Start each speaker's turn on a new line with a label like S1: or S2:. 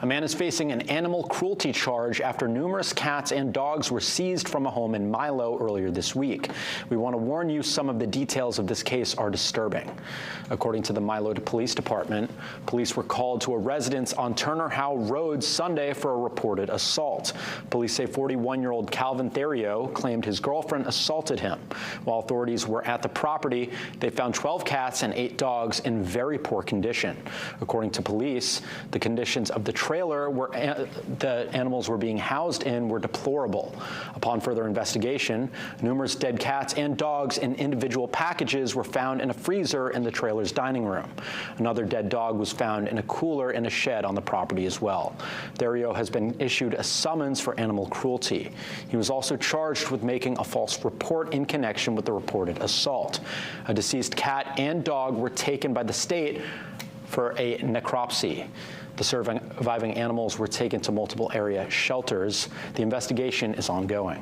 S1: A man is facing an animal cruelty charge after numerous cats and dogs were seized from a home in Milo earlier this week. We want to warn you, some of the details of this case are disturbing. According to the Milo Police Department, police were called to a residence on Turner Howe Road Sunday for a reported assault. Police say 41-year-old Calvin Therio claimed his girlfriend assaulted him. While authorities were at the property, they found 12 cats and 8 dogs in very poor condition. According to police, the conditions of the trailer where the animals were being housed in were deplorable. Upon further investigation, numerous dead cats and dogs in individual packages were found in a freezer in the trailer's dining room. Another dead dog was found in a cooler in a shed on the property as well. Therio has been issued a summons for animal cruelty. He was also charged with making a false report in connection with the reported assault. A deceased cat and dog were taken by the state for a necropsy. The surviving animals were taken to multiple area shelters. The investigation is ongoing.